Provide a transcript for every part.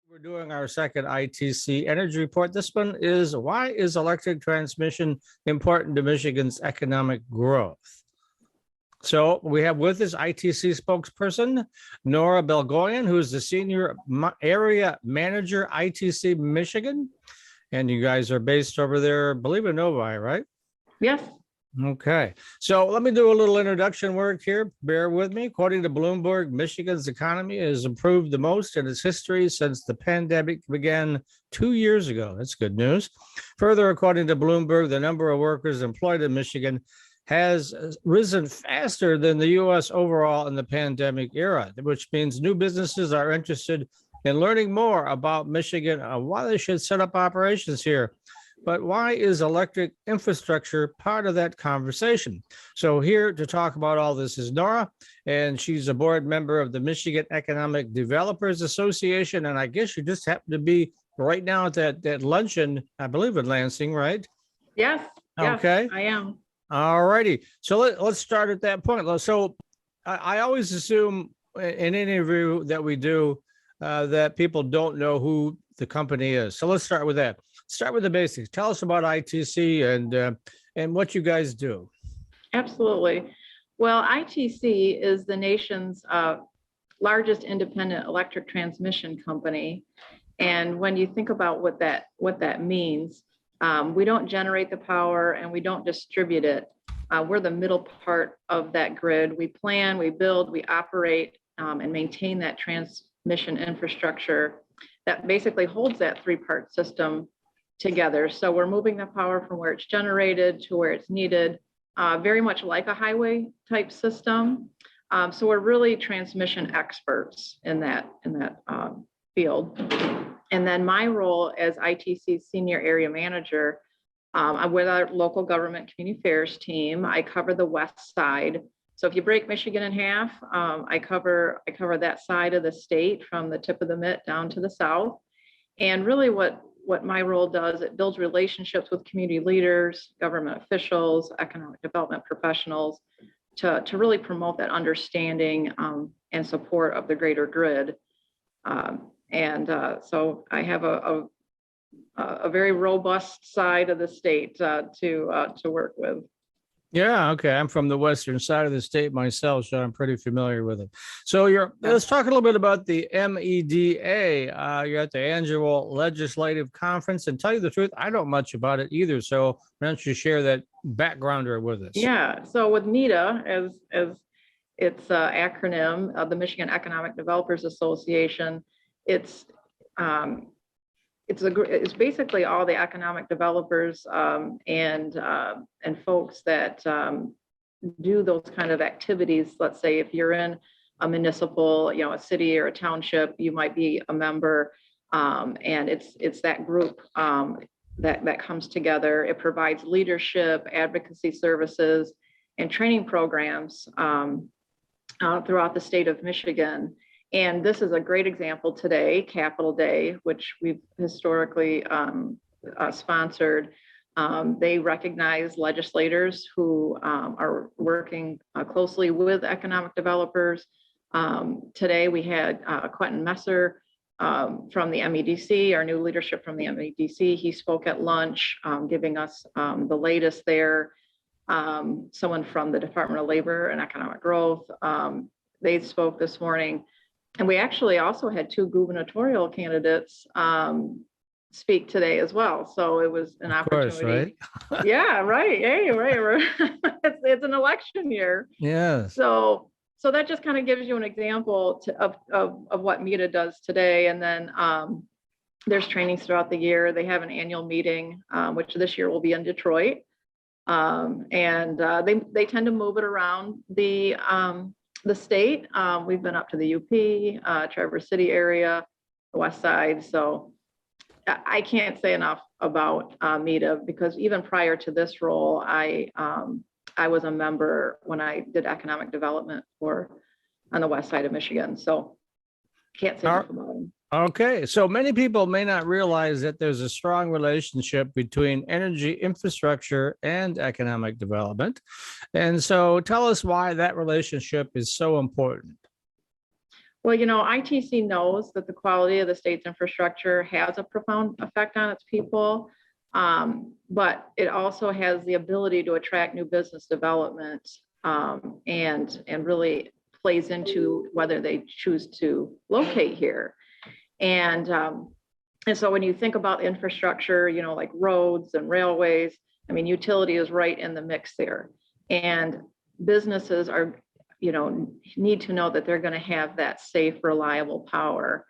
We're doing our second ITC Energy Report. This one is, why is electric transmission important to Michigan's economic growth? So we have with us ITC spokesperson, Nora Balgoyen, who's the Senior Area Manager ITC Michigan. And you guys are based over there, I believe in Novi, right? Yes. Okay, so let me do a little introduction work here. Bear with me. According to Bloomberg, Michigan's economy has improved the most in its history since the pandemic began 2 years ago. That's good news. Further, according to Bloomberg, the number of workers employed in Michigan has risen faster than the U.S. overall in the pandemic era, which means new businesses are interested in learning more about Michigan, why they should set up operations here. But why is electric infrastructure part of that conversation? So here to talk about all this is Nora, and she's a board member of the Michigan Economic Developers Association. And I guess you just happen to be right now at that luncheon, I believe in Lansing, right? Yes. Okay. Yes, I am. All righty. So let's start at that point. So I always assume in any interview that we do that people don't know who the company is. So let's start with that. Start with the basics. Tell us about ITC and what you guys do. Absolutely. Well, ITC is the nation's largest independent electric transmission company. And when you think about what that means, we don't generate the power and we don't distribute it. We're the middle part of that grid. We plan, we build, we operate, and maintain that transmission infrastructure that basically holds that three-part system together. So we're moving the power from where it's generated to where it's needed, very much like a highway type system. So we're really transmission experts in that field. And then my role as ITC Senior Area Manager, I'm with our local government community affairs team. I cover the west side. So if you break Michigan in half, I cover that side of the state from the tip of the mitt down to the south. And really what my role does, it builds relationships with community leaders, government officials, economic development professionals to really promote that understanding and support of the greater grid. So I have a very robust side of the state to work with. Yeah, okay. I'm from the western side of the state myself, so I'm pretty familiar with it. So let's talk a little bit about the MEDA. You're at the annual legislative conference, and tell you the truth, I don't much about it either. So why don't you share that backgrounder with us? Yeah. So with MEDA, as its acronym, the Michigan Economic Developers Association, it's basically all the economic developers and folks that do those kind of activities. Let's say if you're in a municipal, a city or a township, you might be a member, and it's that group that comes together. It provides leadership, advocacy services, and training programs throughout the state of Michigan. And this is a great example today, Capitol Day, which we've historically sponsored. They recognize legislators who are working closely with economic developers. Today we had Quentin Messer from the MEDC, our new leadership from the MEDC. He spoke at lunch, giving us the latest there. Someone from the Department of Labor and Economic Growth, they spoke this morning. And we actually also had two gubernatorial candidates speak today as well. So it was an opportunity. Course, right? Yeah, right. Hey, right. It's an election year. Yeah. So that just kind of gives you an example of what MEDA does today. And then there's trainings throughout the year. They have an annual meeting, which this year will be in Detroit. They tend to move it around the state. We've been up to the UP, Traverse City area, the west side. So I can't say enough about MEDA, because even prior to this role, I was a member when I did economic development on the west side of Michigan. So can't say enough about them. Okay, so many people may not realize that there's a strong relationship between energy infrastructure and economic development. And so tell us why that relationship is so important. Well, you know, ITC knows that the quality of the state's infrastructure has a profound effect on its people, but it also has the ability to attract new business development, and really plays into whether they choose to locate here. And so when you think about infrastructure, you know, like roads and railways, I mean, utility is right in the mix there. And businesses are, you know, need to know that they're going to have that safe, reliable power.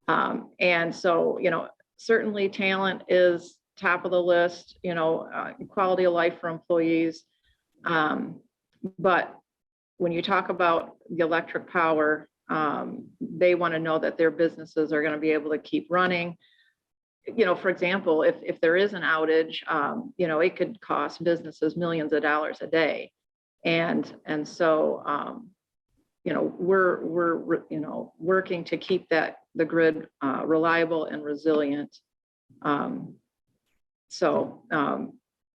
And so, you know, certainly talent is top of the list, you know, quality of life for employees. But when you talk about the electric power, they want to know that their businesses are going to be able to keep running. You know, for example, if there is an outage, you know, it could cost businesses millions of dollars a day. And so, you know, we're you know, working to keep the grid reliable and resilient. So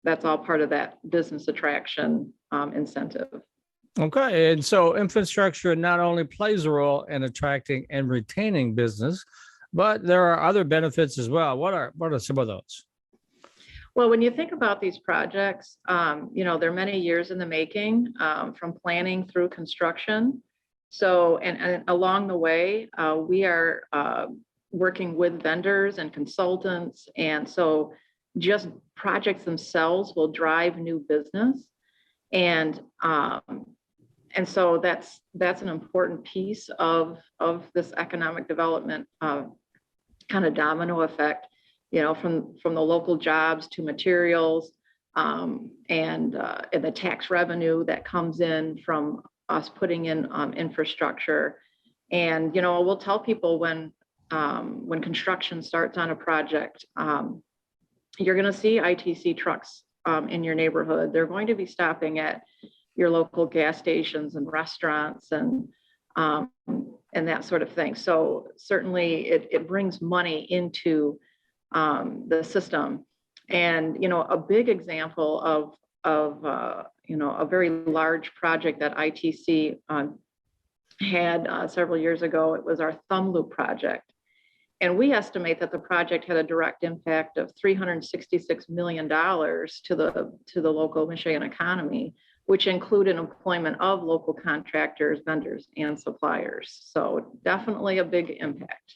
that's all part of that business attraction incentive. Okay. And so infrastructure not only plays a role in attracting and retaining business, but there are other benefits as well. What are some of those? Well, when you think about these projects, you know, they're many years in the making, from planning through construction. So, and along the way, we are working with vendors and consultants. And so just projects themselves will drive new business. And so that's an important piece of this economic development kind of domino effect, you know, from the local jobs to materials, and the tax revenue that comes in from us putting in infrastructure. And, you know, we'll tell people when construction starts on a project, you're going to see ITC trucks in your neighborhood. They're going to be stopping at your local gas stations and restaurants and that sort of thing. So certainly it brings money into the system. And, you know, a big example of you know, a very large project that ITC had several years ago, it was our Thumb Loop project. And we estimate that the project had a direct impact of $366 million to the local Michigan economy, which included employment of local contractors, vendors, and suppliers. So definitely a big impact.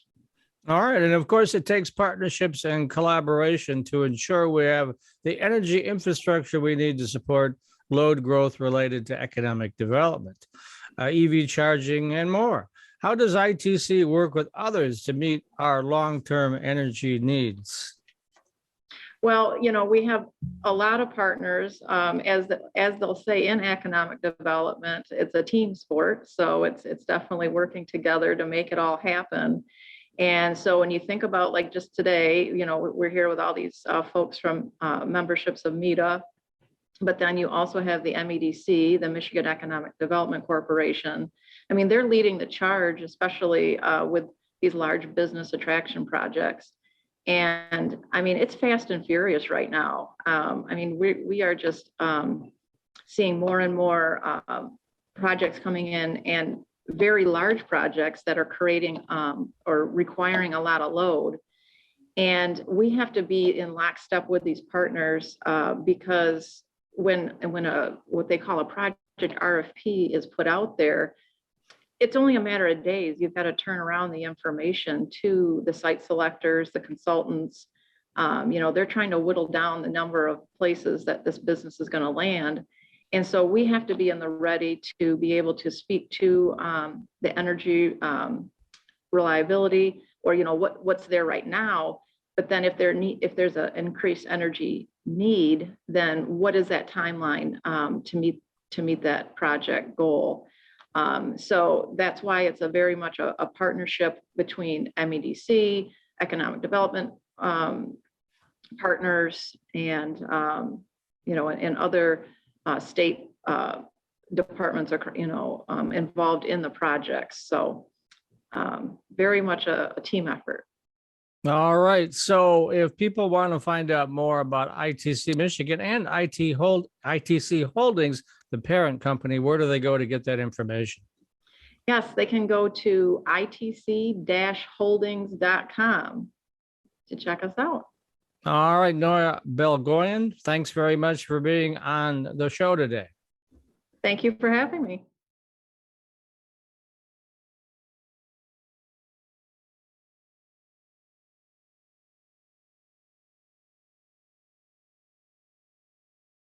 All right. And of course, it takes partnerships and collaboration to ensure we have the energy infrastructure we need to support load growth related to economic development, EV charging, and more. How does ITC work with others to meet our long-term energy needs? Well, you know, we have a lot of partners, as they'll say in economic development, it's a team sport. So it's definitely working together to make it all happen. And so when you think about, like, just today, you know, we're here with all these folks from memberships of META, but then you also have the MEDC, the Michigan Economic Development Corporation. I mean, they're leading the charge, especially with these large business attraction projects. And I mean, it's fast and furious right now. I mean, we are just seeing more and more projects coming in, and very large projects that are creating or requiring a lot of load. And we have to be in lockstep with these partners because when what they call a project RFP is put out there, it's only a matter of days. You've got to turn around the information to the site selectors, the consultants. You know, they're trying to whittle down the number of places that this business is going to land. And so we have to be in the ready to be able to speak to the energy reliability, or, you know, what's there right now. But then if there's an increased energy need, then what is that timeline to meet that project goal? So that's why it's a very much a partnership between MEDC, economic development partners, and you know, and other state departments are, you know, involved in the projects. So very much a team effort. All right. So if people want to find out more about ITC Michigan and ITC Holdings, the parent company, where do they go to get that information? Yes, they can go to itc-holdings.com to check us out. All right, Nora Balgoyen, thanks very much for being on the show today. Thank you for having me.